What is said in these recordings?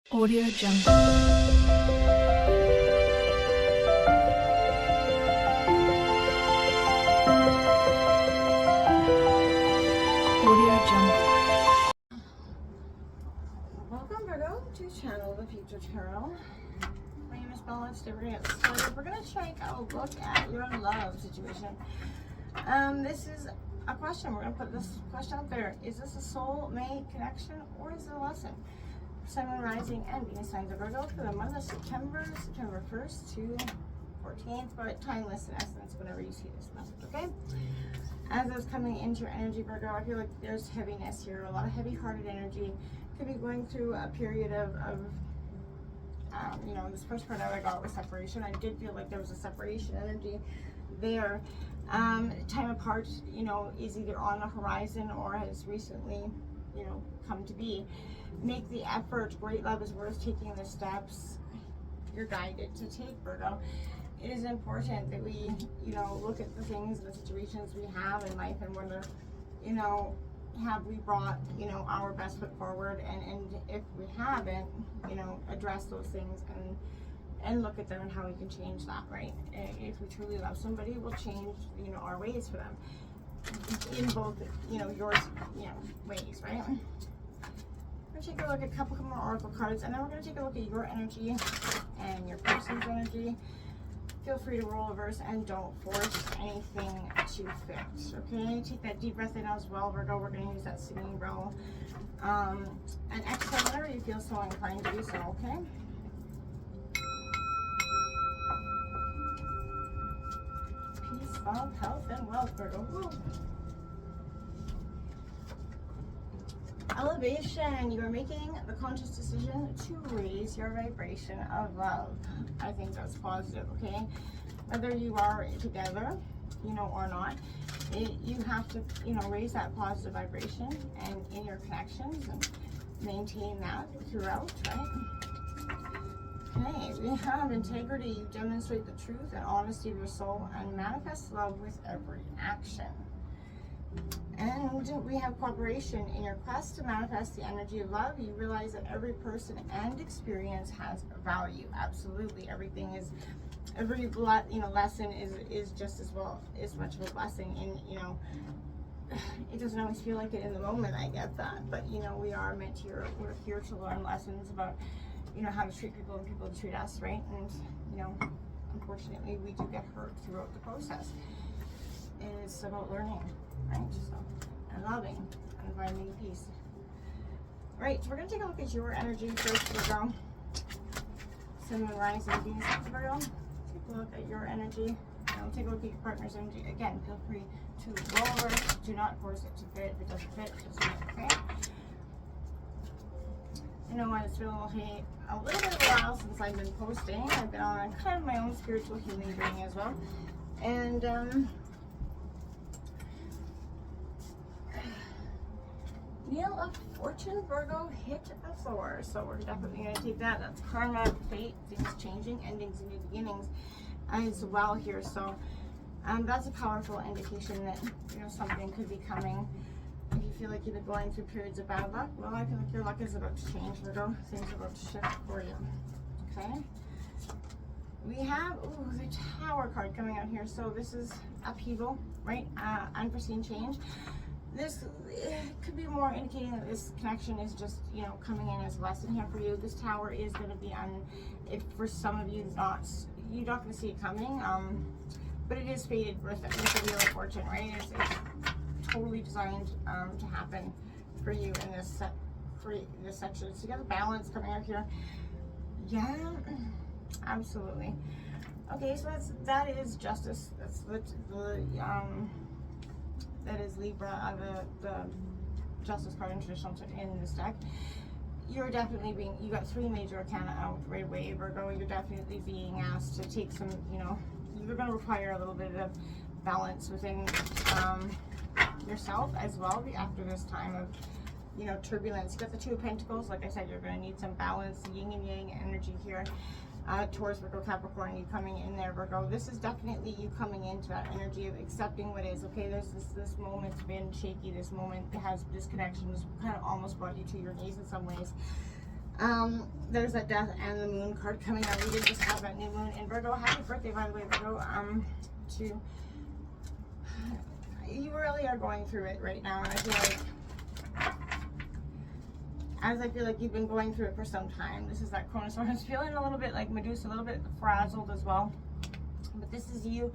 Audio Jungle. Audio Jungle. Welcome, Virgo, to Channel the Future Tarot. My name is Bella. Today we're going to get started. We're going to take a look at your love situation. This is a question. We're going to put this question out there. Is this a soul-mate connection or is it a lesson? Sun, Moon, Rising, and Venus signs of Virgo for the month of September 1st to 14th, but timeless in essence whenever you see this message, okay? As it's coming into your energy, Virgo, I feel like there's heaviness here, a lot of heavy-hearted energy. Could be going through a period of you know, this first part I got was separation. I did feel like there was a separation energy there. Time apart, you know, is either on the horizon or has recently, you know, come to be. Make the effort. Great love is worth taking the steps you're guided to take, Virgo. It is important that we, you know, look at the things, the situations we have in life and wonder, you know, have we brought, you know, our best foot forward, and if we haven't, you know, address those things and look at them and how we can change that, right? If we truly love somebody, we'll change, you know, our ways for them in both, you know, yours, you know, ways, right? We're going to take a look at a couple more oracle cards, and then we're going to take a look at your energy and your person's energy. Feel free to roll reverse and don't force anything to fit, okay? Take that deep breath in as well, Virgo. We're going to use that singing roll. And exhale whenever you feel so inclined to do so, okay? Peace, love, health, and wealth, Virgo. Woo. Elevation. You are making the conscious decision to raise your vibration of love. I think that's positive, okay? Whether you are together, you know, or not, you have to, you know, raise that positive vibration and in your connections and maintain that throughout, right? Okay, we have integrity. You demonstrate the truth and honesty of your soul and manifest love with every action. And we have cooperation. In your quest to manifest the energy of love, you realize that every person and experience has value. Absolutely, everything is, every, you know, lesson is just as well, as much of a blessing. And, you know, it doesn't always feel like it in the moment, I get that, but, you know, we are meant to, we're here to learn lessons about, you know, how to treat people and people to treat us, right? And, you know, unfortunately, we do get hurt throughout the process. And it's about learning, right? So, and loving and finding peace. Right, so we're going to take a look at your energy first, Virgo. Sun, Moon, Rising, Venus, Virgo. Take a look at your energy. Take a look at your partner's energy. Again, feel free to roll over. Do not force it to fit. If it doesn't fit, it doesn't fit, okay? You know what? It's been a little bit of a while since I've been posting. I've been on kind of my own spiritual healing journey as well. And, Wheel of Fortune, Virgo, hit a Thor. So we're definitely going to take that. That's karma, fate, things changing, endings and new beginnings as well here. So that's a powerful indication that, you know, something could be coming. If you feel like you've been going through periods of bad luck, well, I feel like your luck is about to change, Virgo. Things are about to shift for you. Okay? We have, the Tower card coming out here. So this is upheaval, right? Unforeseen change. This could be more indicating that this connection is just, you know, coming in as a lesson here for you. This Tower is going to be if for some of you you're not going to see it coming, but it is fated with the Wheel of Fortune, right? It's totally designed to happen for you in this section. So you got the balance coming out here. Yeah, absolutely. Okay, so that is justice. That's that is Libra, the Justice card in traditional in this deck. You're definitely you got 3 major arcana out right away, Virgo. You're definitely being asked to take some, you know, you're going to require a little bit of balance within yourself as well after this time of, you know, turbulence. You got the 2 of Pentacles. Like I said, you're going to need some balance, yin and yang energy here. Taurus, Virgo, Capricorn, you coming in there, Virgo. This is definitely you coming into that energy of accepting what is. Okay, there's this moment's been shaky. This moment has this connection has kind of almost brought you to your knees in some ways. There's that death and the moon card coming out. We did just have that new moon in Virgo. Happy birthday, by the way, Virgo. You really are going through it right now, and I feel like you've been going through it for some time. This is that Chronosaurus feeling a little bit like Medusa, a little bit frazzled as well. But this is you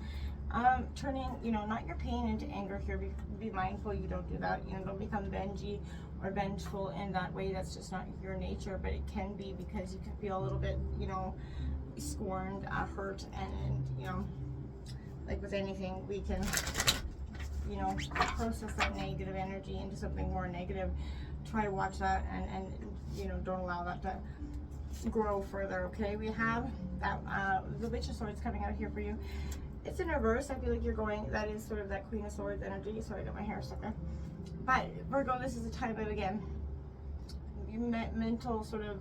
turning, not your pain into anger here. Be mindful you don't do that. Don't become vengey or vengeful in that way. That's just not your nature, but it can be because you can feel a little bit, scorned, hurt, and, like with anything, we can, process that negative energy into something more negative. Try to watch that and don't allow that to grow further, okay? We have that, the Witch of Swords coming out here for you. It's in reverse. I feel like you're going, that is sort of that Queen of Swords energy. Sorry, I got my hair stuck there. But Virgo, this is a time that, again, your mental sort of,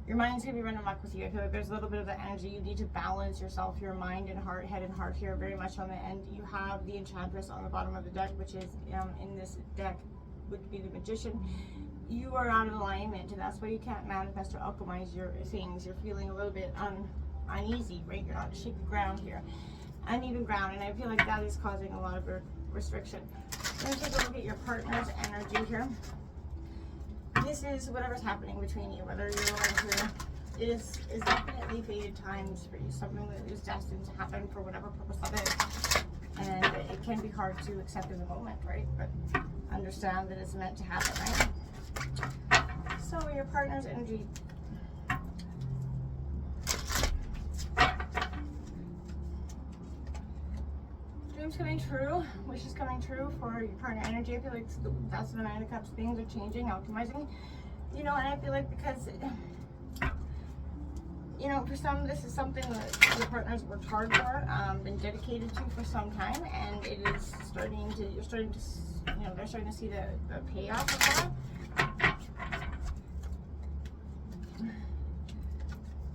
your mind's going to be running amok with you. I feel like there's a little bit of the energy. You need to balance yourself, your mind and heart, head and heart here very much on the end. You have the Enchantress on the bottom of the deck, which is in this deck would be the Magician. You are out of alignment, and that's why you can't manifest or alchemize your things. You're feeling a little bit uneasy, right? You're not shaky ground here, uneven ground, and I feel like that is causing a lot of restriction. Let me take a look at your partner's energy here. This is whatever's happening between you, whether you're going through, it is definitely fated times for you, something that is destined to happen for whatever purpose that is. And it can be hard to accept in the moment, right? But understand that it's meant to happen, right? So your partner's energy. Dreams coming true, wishes coming true for your partner energy. I feel like that's the Nine of Cups. Things are changing, alchemizing. And I feel like because, for some, this is something that your partner's worked hard for, been dedicated to for some time, and it is starting to, they're starting to see the payoff of that.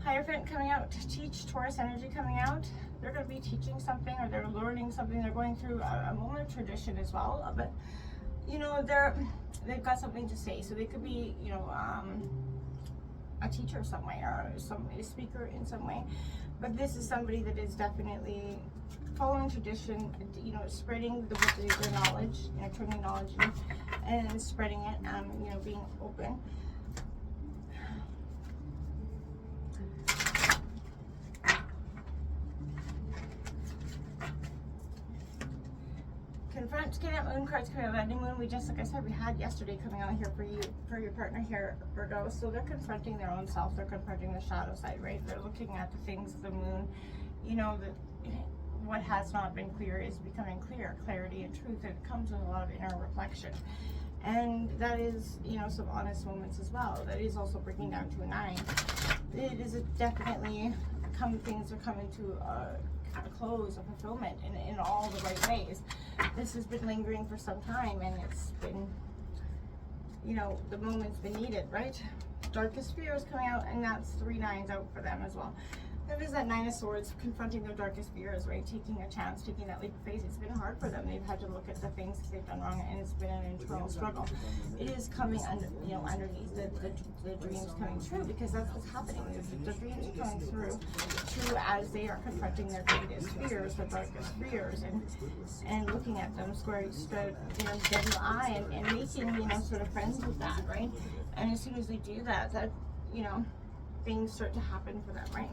Hierophant coming out to teach, Taurus energy coming out. They're going to be teaching something, or they're learning something. They're going through a moment of tradition as well, but they've got something to say. So they could be, a teacher some way, or a speaker in some way. But this is somebody that is definitely following tradition, spreading their knowledge, turning knowledge and spreading it, being open. Confront, get out moon cards coming out. That new moon we just, like I said, we had yesterday coming out here for you, for your partner here, Virgo. So they're confronting their own self. They're confronting the shadow side, right? They're looking at the things, the moon, what has not been clear is becoming clear. Clarity and truth. It comes with a lot of inner reflection. And that is, some honest moments as well. That is also breaking down to a 9. It is definitely things are coming to a close, a fulfillment in all the right ways. This has been lingering for some time, and it's been, the moment's been needed, right? Darkest fears coming out, and that's 3 9s out for them as well. There is that 9 of Swords confronting their darkest fears, right? Taking a chance, taking that leap of faith. It's been hard for them. They've had to look at the things that they've done wrong, and it's been an internal struggle. It is coming underneath the dreams coming true, because that's what's happening. The dreams are coming through as they are confronting their greatest fears, their darkest fears, and looking at them straight, dead in the eye, and making, sort of friends with that, right? And as soon as they do that, things start to happen for them, right?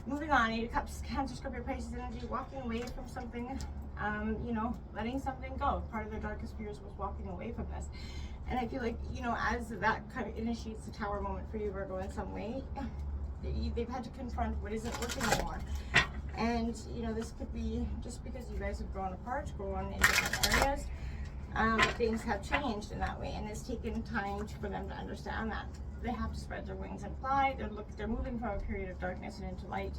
Moving on, 8 of Cups, Cancer, Scorpio, Pisces energy, walking away from something, letting something go. Part of their darkest fears was walking away from this. And I feel like, as that kind of initiates the Tower moment for you, Virgo, in some way, they've had to confront what isn't working anymore. And, this could be just because you guys have grown apart, grown in different areas. Things have changed in that way, and it's taken time for them to understand that. They have to spread their wings and fly. They're moving from a period of darkness and into light.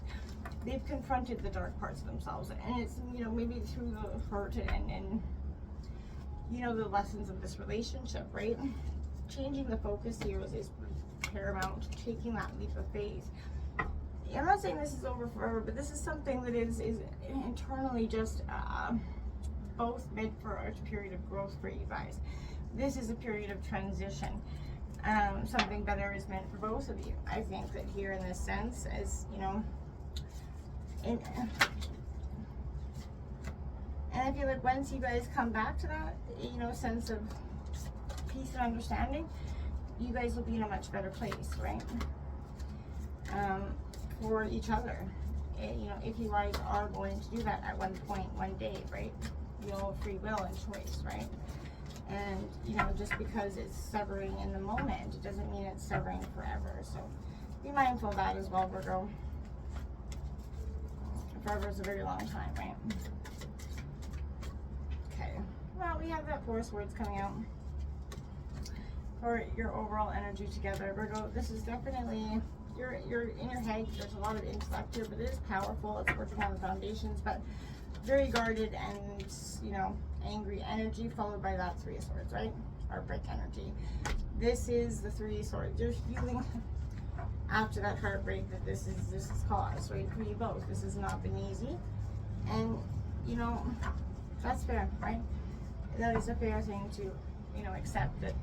They've confronted the dark parts of themselves, and it's, maybe through the hurt and the lessons of this relationship, right? Changing the focus here is paramount. Taking that leap of faith. I'm not saying this is over forever, but this is something that is internally just both meant for a period of growth for you guys. This is a period of transition. something better is meant for both of you. I think that here in this sense, as you know, and I feel like once you guys come back to that, you know, sense of peace and understanding, you guys will be in a much better place, right? For each other. You know, if you guys are going to do that at one point, one day, right? You know, free will and choice, right? And, you know, just because it's severing in the moment, it doesn't mean it's severing forever. So be mindful of that as well, Virgo. Forever is a very long time, right? Okay. Well, we have that Force words coming out for your overall energy together, Virgo. This is definitely, you're in your head. There's a lot of intellect here, but it is powerful. It's working on the foundations, but very guarded and, you know, angry energy, followed by that Three of Swords, right? Heartbreak energy. This is the Three of Swords. You're feeling after that heartbreak that this is caused, right? For you both. This has not been easy. And, you know, that's fair, right? That is a fair thing to, you know, accept that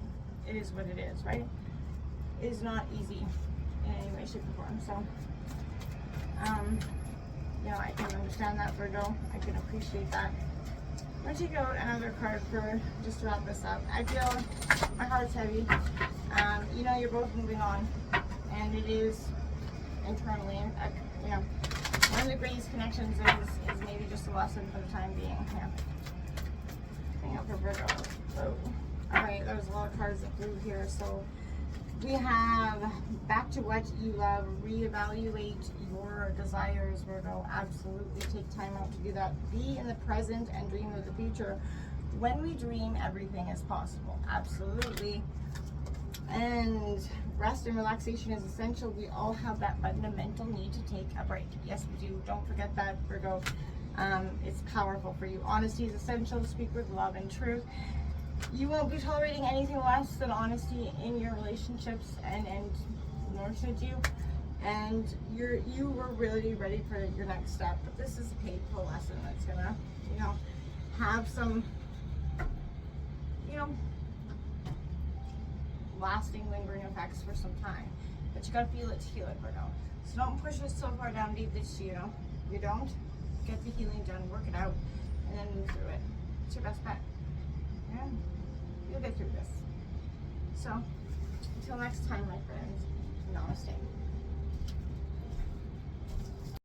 it is what it is, right? It is not easy in any way, shape, or form. So, you know, I can understand that, Virgo. I can appreciate that. I'm going to take out another card for just to wrap this up. I feel my heart's heavy. You know, you're both moving on, and it is internally, you know, one of the greatest connections is maybe just a lesson for the time being here. Hang out for Virgo. So, alright, there's a lot of cards that flew here. So we have back to what you love, reevaluate your desires, Virgo. Absolutely take time out to do that. Be in the present and dream of the future. When we dream, everything is possible. Absolutely. And rest and relaxation is essential. We all have that fundamental need to take a break. Yes, we do. Don't forget that, Virgo. It's powerful for you. Honesty is essential. Speak with love and truth. You won't be tolerating anything less than honesty in your relationships, and nor should you. And you were really ready for your next step. But this is a painful lesson that's gonna, you know, have some, you know, lasting, lingering effects for some time. But you gotta feel it to heal it, Virgo. So don't push it so far down deep that you know you don't. Get the healing done, work it out, and then move through it. It's your best bet. Yeah, you'll get through this. So, until next time, my friends, namaste.